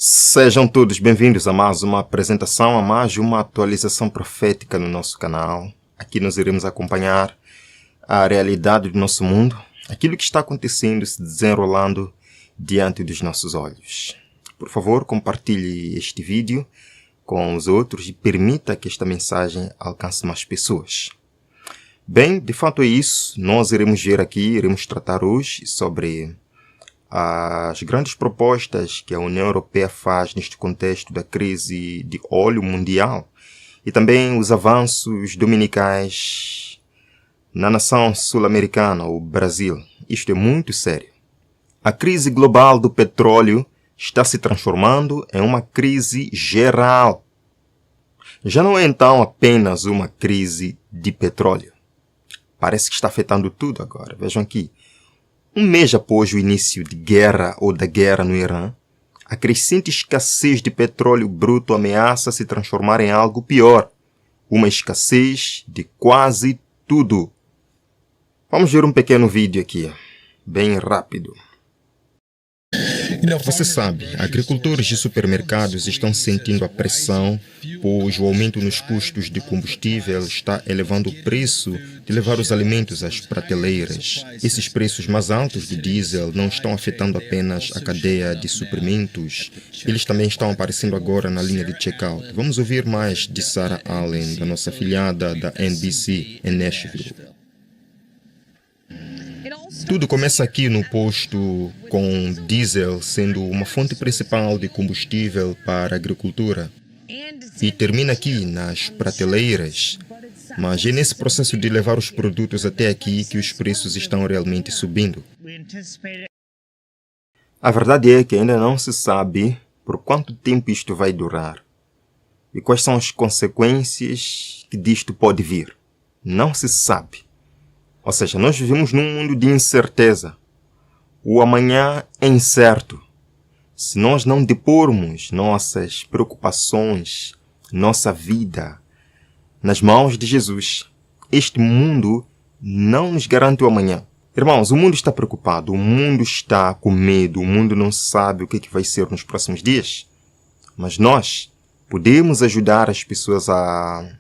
Sejam todos bem-vindos a mais uma apresentação, a mais uma atualização profética no nosso canal. Aqui nós iremos acompanhar a realidade do nosso mundo, aquilo que está acontecendo, se desenrolando diante dos nossos olhos. Por favor, compartilhe este vídeo com os outros e permita que esta mensagem alcance mais pessoas. Bem, de fato é isso. Nós iremos ver aqui, iremos tratar hoje sobre as grandes propostas que a União Europeia faz neste contexto da crise de óleo mundial e também os avanços dominicais na nação sul-americana, o Brasil. Isto é muito sério. A crise global do petróleo está se transformando em uma crise geral. Já não é então apenas uma crise de petróleo. Parece que está afetando tudo agora. Vejam aqui. Um mês após o início de guerra ou da guerra no Irã, a crescente escassez de petróleo bruto ameaça se transformar em algo pior. Uma escassez de quase tudo. Vamos ver um pequeno vídeo aqui, bem rápido. Você sabe, agricultores de supermercados estão sentindo a pressão, pois o aumento nos custos de combustível está elevando o preço de levar os alimentos às prateleiras. Esses preços mais altos do diesel não estão afetando apenas a cadeia de suprimentos, eles também estão aparecendo agora na linha de checkout. Vamos ouvir mais de Sarah Allen, da nossa afiliada da NBC em Nashville. Tudo começa aqui no posto, com diesel sendo uma fonte principal de combustível para a agricultura. E termina aqui nas prateleiras. Mas é nesse processo de levar os produtos até aqui que os preços estão realmente subindo. A verdade é que ainda não se sabe por quanto tempo isto vai durar. E quais são as consequências que disto pode vir. Não se sabe. Ou seja, nós vivemos num mundo de incerteza. O amanhã é incerto. Se nós não depormos nossas preocupações, nossa vida nas mãos de Jesus, este mundo não nos garante o amanhã. Irmãos, o mundo está preocupado, o mundo está com medo, o mundo não sabe o que vai ser nos próximos dias. Mas nós podemos ajudar as pessoas a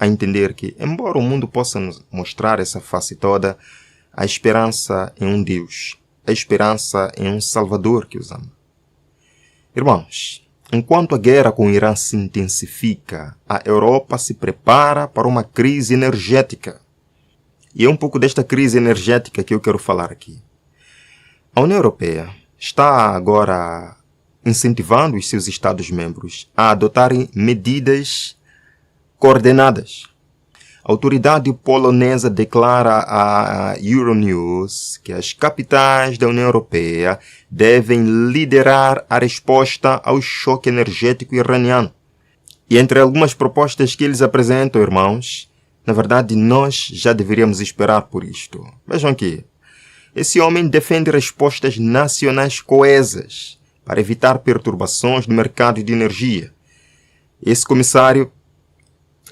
entender que, embora o mundo possa nos mostrar essa face toda, a esperança em um Deus, a esperança em um Salvador que os ama. Irmãos, enquanto a guerra com o Irã se intensifica, a Europa se prepara para uma crise energética. E é um pouco desta crise energética que eu quero falar aqui. A União Europeia está agora incentivando os seus Estados-membros a adotarem medidas coordenadas. A autoridade polonesa declara à Euronews que as capitais da União Europeia devem liderar a resposta ao choque energético iraniano. E entre algumas propostas que eles apresentam, irmãos, na verdade nós já deveríamos esperar por isto. Vejam aqui. Esse homem defende respostas nacionais coesas para evitar perturbações no mercado de energia. Esse comissário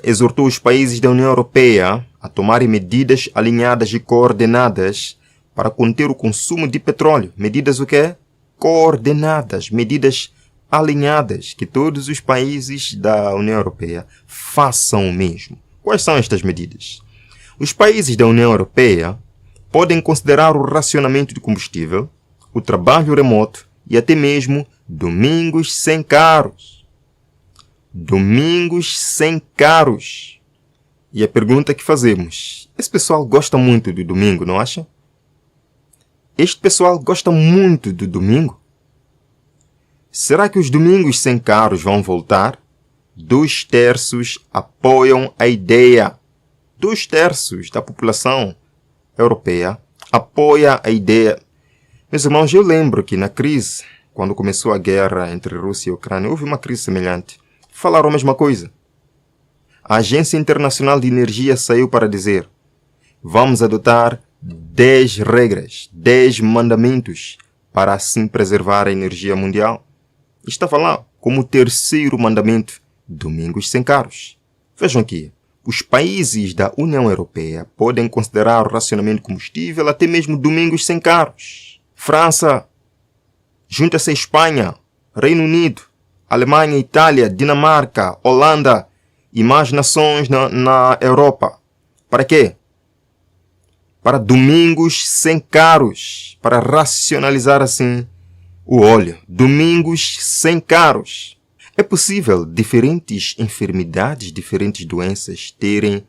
exortou os países da União Europeia a tomarem medidas alinhadas e coordenadas para conter o consumo de petróleo. Medidas o quê? Coordenadas, medidas alinhadas, que todos os países da União Europeia façam o mesmo. Quais são estas medidas? Os países da União Europeia podem considerar o racionamento de combustível, o trabalho remoto e até mesmo domingos sem carros. Domingos sem carros. E a pergunta que fazemos: esse pessoal gosta muito do domingo, não acha? Este pessoal gosta muito do domingo? Será que os domingos sem carros vão voltar? 2/3 apoiam a ideia. 2/3 da população europeia apoia a ideia. Meus irmãos, eu lembro que na crise, quando começou a guerra entre Rússia e Ucrânia, houve uma crise semelhante. Falaram a mesma coisa. A Agência Internacional de Energia saiu para dizer: vamos adotar 10 regras, 10 mandamentos para assim preservar a energia mundial. Estava lá como terceiro mandamento: domingos sem carros. Vejam aqui, os países da União Europeia podem considerar o racionamento de combustível até mesmo domingos sem carros. França junta-se à Espanha Reino Unido, Alemanha, Itália, Dinamarca, Holanda e mais nações na Europa. Para quê? Para domingos sem caros, para racionalizar assim o óleo. Domingos sem caros. É possível diferentes enfermidades, diferentes doenças terem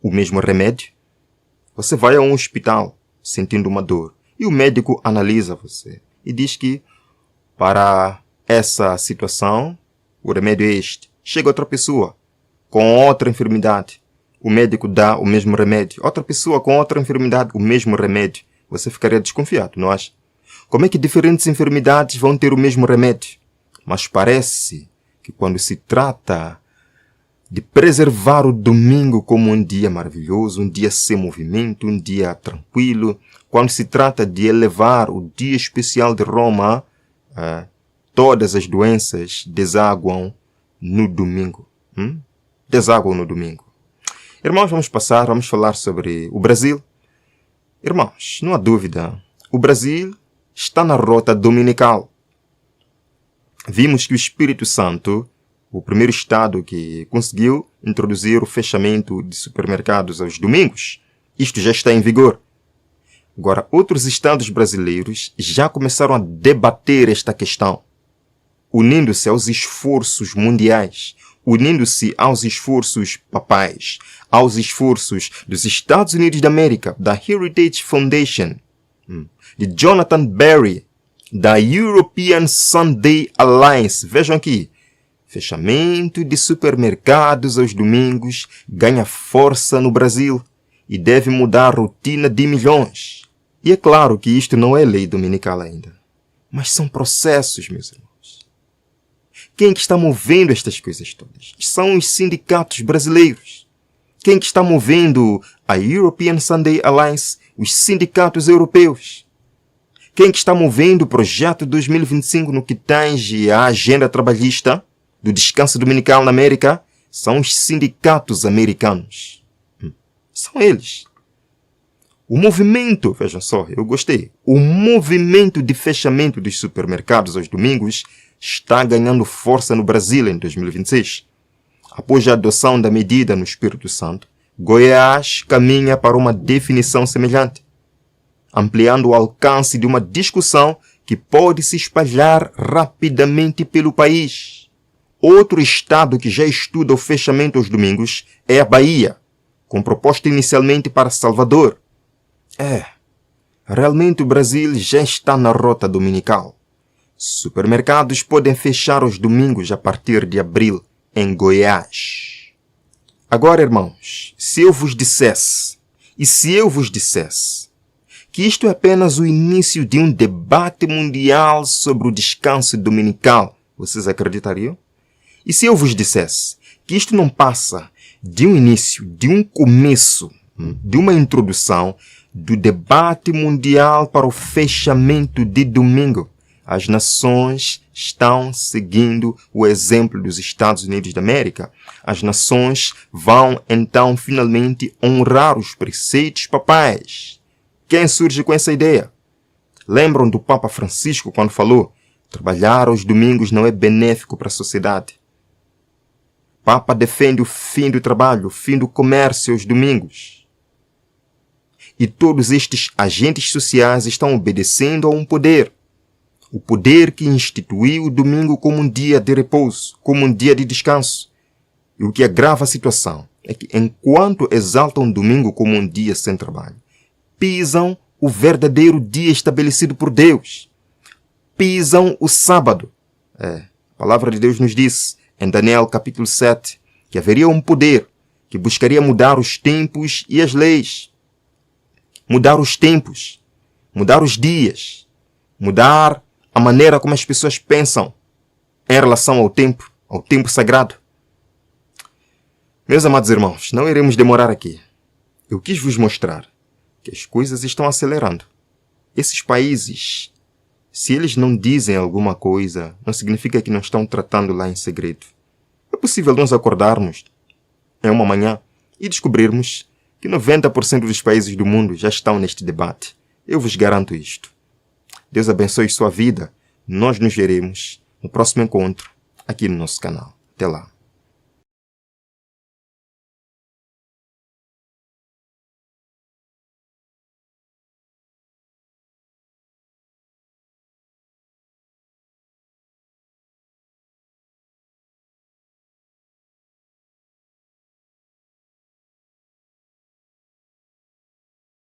o mesmo remédio? Você vai a um hospital sentindo uma dor e o médico analisa você e diz que para essa situação o remédio é este. Chega outra pessoa com outra enfermidade. O médico dá o mesmo remédio. Outra pessoa com outra enfermidade, o mesmo remédio. Você ficaria desconfiado, não acha? Como é que diferentes enfermidades vão ter o mesmo remédio? Mas parece que quando se trata de preservar o domingo como um dia maravilhoso, um dia sem movimento, um dia tranquilo, quando se trata de elevar o dia especial de Roma, todas as doenças desaguam no domingo. Desaguam no domingo. Irmãos, vamos falar sobre o Brasil. Irmãos, não há dúvida, o Brasil está na rota dominical. Vimos que o Espírito Santo, o primeiro estado que conseguiu introduzir o fechamento de supermercados aos domingos, isto já está em vigor. Agora, outros estados brasileiros já começaram a debater esta questão, unindo-se aos esforços mundiais, unindo-se aos esforços papais, aos esforços dos Estados Unidos da América, da Heritage Foundation, de Jonathan Berry, da European Sunday Alliance. Vejam aqui, fechamento de supermercados aos domingos ganha força no Brasil e deve mudar a rotina de milhões. E é claro que isto não é lei dominical ainda, mas são processos, meus irmãos. Quem que está movendo estas coisas todas? São os sindicatos brasileiros. Quem que está movendo a European Sunday Alliance? Os sindicatos europeus. Quem que está movendo o projeto 2025 no que tange à agenda trabalhista do descanso dominical na América? São os sindicatos americanos. São eles. O movimento, vejam só, eu gostei. O movimento de fechamento dos supermercados aos domingos está ganhando força no Brasil em 2026. Após a adoção da medida no Espírito Santo, Goiás caminha para uma definição semelhante, ampliando o alcance de uma discussão que pode se espalhar rapidamente pelo país. Outro estado que já estuda o fechamento aos domingos é a Bahia, com proposta inicialmente para Salvador. Realmente o Brasil já está na rota dominical. Supermercados podem fechar aos domingos a partir de abril em Goiás. Agora, irmãos, se eu vos dissesse que isto é apenas o início de um debate mundial sobre o descanso dominical, vocês acreditariam? E se eu vos dissesse que isto não passa de um início, de um começo, de uma introdução do debate mundial para o fechamento de domingo? As nações estão seguindo o exemplo dos Estados Unidos da América. As nações vão então finalmente honrar os preceitos papais. Quem surge com essa ideia? Lembram do Papa Francisco quando falou: trabalhar aos domingos não é benéfico para a sociedade. Papa defende o fim do trabalho, o fim do comércio aos domingos. E todos estes agentes sociais estão obedecendo a um poder. O poder que instituiu o domingo como um dia de repouso, como um dia de descanso. E o que agrava a situação é que, enquanto exaltam o domingo como um dia sem trabalho, pisam o verdadeiro dia estabelecido por Deus. Pisam o sábado. A palavra de Deus nos diz, em Daniel capítulo 7, que haveria um poder que buscaria mudar os tempos e as leis. Mudar os tempos, mudar os dias, mudar a maneira como as pessoas pensam em relação ao tempo sagrado. Meus amados irmãos, não iremos demorar aqui. Eu quis vos mostrar que as coisas estão acelerando. Esses países, se eles não dizem alguma coisa, não significa que não estão tratando lá em segredo. É possível nós acordarmos em uma manhã e descobrirmos que 90% dos países do mundo já estão neste debate. Eu vos garanto isto. Deus abençoe sua vida. Nós nos veremos no próximo encontro aqui no nosso canal. Até lá.